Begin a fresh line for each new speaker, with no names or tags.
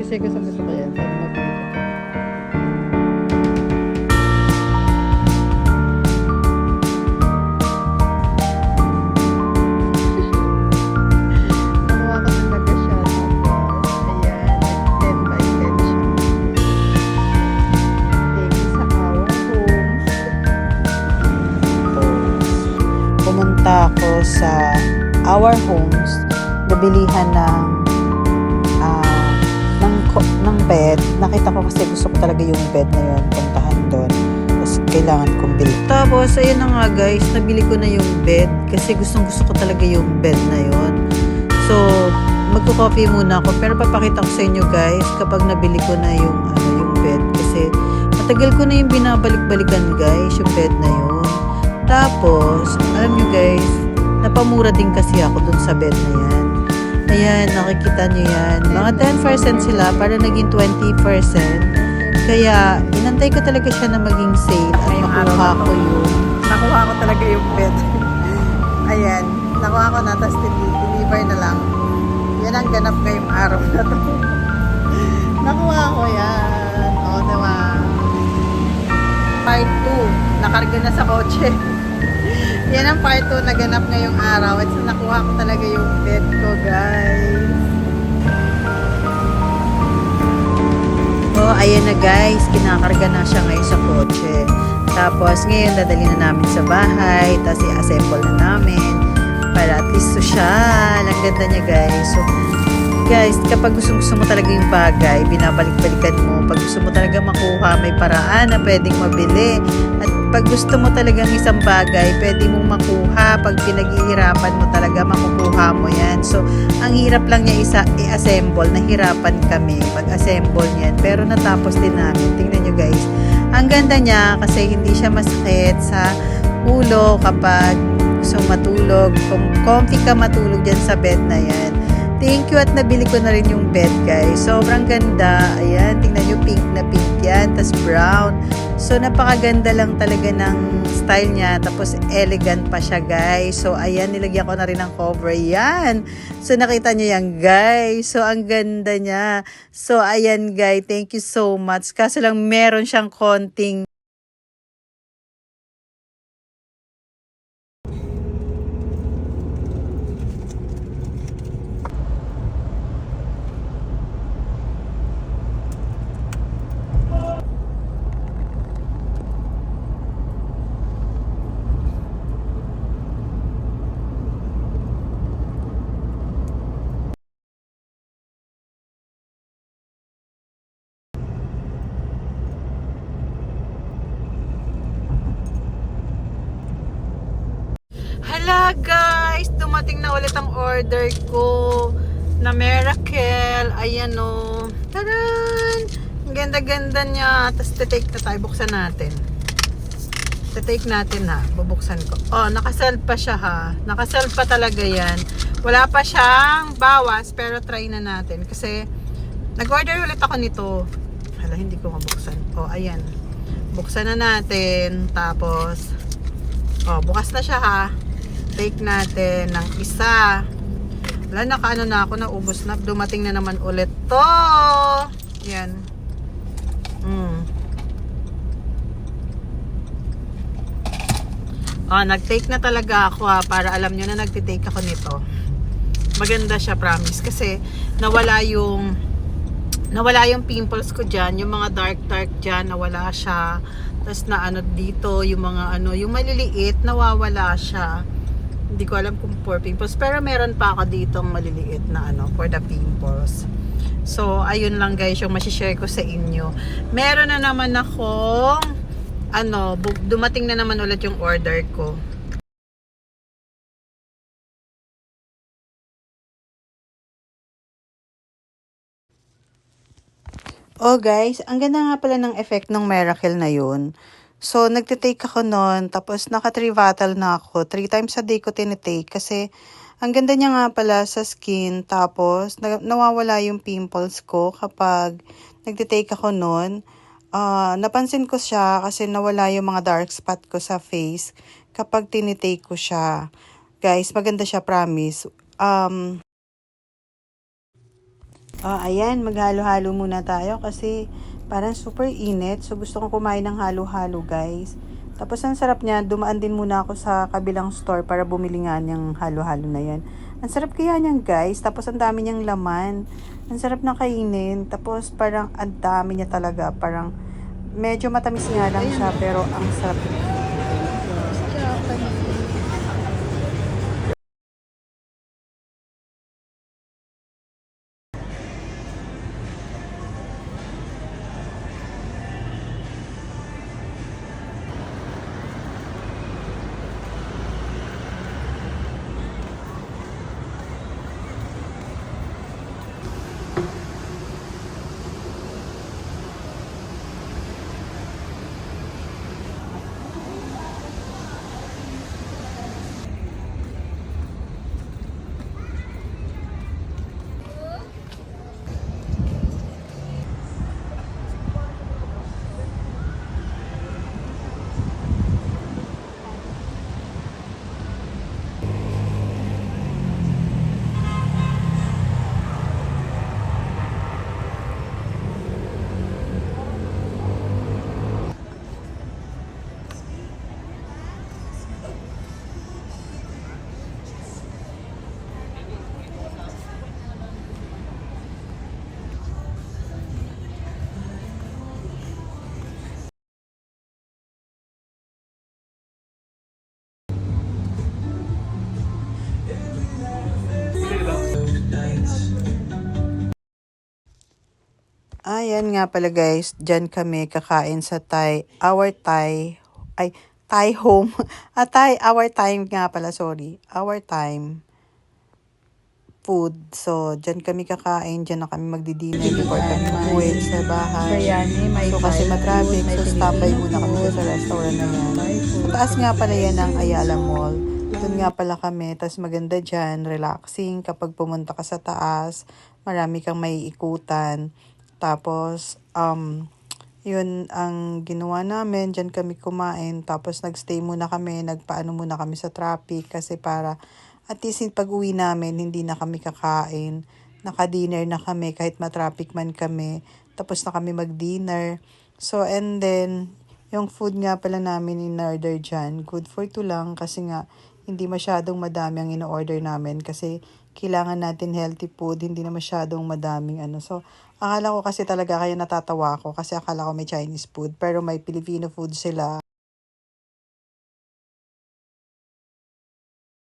Kasi gusto ko yan. Sabi mabili ko to. Nakuha ko talaga siya. Tapos, ayan. 10 by 10 siya. Thank you sa Our Homes. Pumunta ako sa Our Homes. Nabilihan ng bed. Nakita ko kasi gusto ko talaga yung bed na yun. Puntahan doon. Tapos kailangan kong bili. Tapos ayun na nga guys, nabili ko na yung bed kasi gusto ko talaga yung bed na yun. So, magko-coffee muna ako. Pero papakita ko sa inyo guys kapag nabili ko na yung bed kasi matagal ko na yung binabalik-balikan guys, yung bed na yun. Tapos, alam nyo guys, napamura din kasi ako dun sa bed na yan. Ayan, nakikita nyo yan. Mga 10% sila para naging 20%. Kaya, inantay ko talaga siya na maging sale at makuha ko yung... Nakuha ko talaga yung bed. Ayan, nakuha ko na, tapos deliver na lang. Yan ang ganap ngayong araw na to. Nakuha ko yan. O, diba? Part 2. Nakarga na sa kotse. Yan ang part 2 na ganap ngayong araw. At so, nakuha ko talaga yung bed ko, guys. So, ayan na guys. Kinakarga na siya ngayon sa kotse. Tapos, ngayon, dadali na namin sa bahay. Tapos, i-assemble na namin. Para at least social. Ang ganda niya, guys. So, guys, kapag gusto mo talaga yung bagay, binabalik-balikan mo. Pag gusto mo talaga makuha, may paraan na pwedeng mabili. At pag gusto mo talagang isang bagay, pwede mong makuha. Pag pinaghihirapan mo talaga, makukuha mo yan. So, ang hirap lang niya i-assemble. Nahirapan kami mag-assemble niyan. Pero natapos din namin. Tingnan nyo guys. Ang ganda niya kasi hindi siya masakit sa ulo kapag gusto matulog. Kung comfy ka matulog dyan sa bed na yan. Thank you at nabili ko na rin yung bed guys. Sobrang ganda. Ayan, tingnan nyo pink na pink yan. Tapos brown. So napakaganda lang talaga ng style niya. Tapos elegant pa siya guys. So ayan, nilagyan ko na rin ng cover. Yan. So nakita nyo yan guys. So ang ganda niya. So ayan guys, thank you so much. Kaso lang meron siyang konting hala guys, dumating na ulit ang order ko na Miracle. Ayan o. Taran! Ang ganda-ganda niya. Tapos titake na tayo. Buksan natin. Titake natin ha. Bubuksan ko. Oh, nakasell pa siya ha. Nakasell pa talaga yan. Wala pa siyang bawas pero try na natin. Kasi nag-order ulit ako nito. Hala, hindi ko mabuksan. Oh, ayan. Buksan na natin. Tapos oh, bukas na siya ha. Take natin ng isa. Wala, nakaano na ako, naubos na. Dumating na naman ulit to. Yan. Oh, nag-take na talaga ako ha, para alam nyo na nagtitake ako nito. Maganda siya, promise. Kasi nawala yung pimples ko dyan. Yung mga dark dyan, nawala siya. Tapos na ano dito, yung mga ano, yung maliliit, nawawala siya. Hindi ko alam kung for pimples. Pero meron pa ako ditong maliliit na ano, for the pimples. So, ayun lang guys, yung masishare ko sa inyo. Meron na naman akong, ano, dumating na naman ulit yung order ko. Oh guys, ang ganda nga pala ng effect ng Miracle na yun. So, nagtitake ako nun, tapos naka-trivatal na ako. 3 times a day ko tinitake kasi ang ganda niya nga pala sa skin. Tapos, nawawala yung pimples ko kapag nagtitake ako nun. Napansin ko siya kasi nawala yung mga dark spot ko sa face kapag tinitake ko siya. Guys, maganda siya, promise. Ayan, maghalo-halo muna tayo kasi parang super init. So, gusto kong kumain ng halo-halo, guys. Tapos, ang sarap niya. Dumaan din muna ako sa kabilang store para bumili nga niyang halo-halo na yan. Ang sarap kaya niyan, guys. Tapos, ang dami niyang laman. Ang sarap na kainin. Tapos, parang ang dami niya talaga. Parang medyo matamis nga lang siya, pero ang sarap. Ayan nga pala guys, dyan kami kakain sa Thai home. Our time nga pala, sorry. Our time food. So, dyan kami kakain, dyan na kami magdi-dinner before kami umuwi sa bahay. So, kasi matraffic, so standby muna kami sa restaurant na yan. Sa taas nga pala yan ng Ayala Mall. Doon nga pala kami, tas maganda dyan, relaxing. Kapag pumunta ka sa taas, marami kang may ikutan. Tapos, yun ang ginawa namin. Diyan kami kumain. Tapos, nagstay muna kami. Nagpaano muna kami sa traffic. Kasi para, at least pag uwi namin, hindi na kami kakain. Naka-dinner na kami kahit matraffic man kami. Tapos na kami mag-dinner. So, and then, yung food nga pala namin in-order dyan. Good for two lang kasi nga, hindi masyadong madami ang in-order namin. Kasi, kailangan natin healthy food. Hindi na masyadong madaming ano. So, akala ko kasi talaga kaya natatawa ako kasi akala ko may Chinese food pero may Filipino food sila.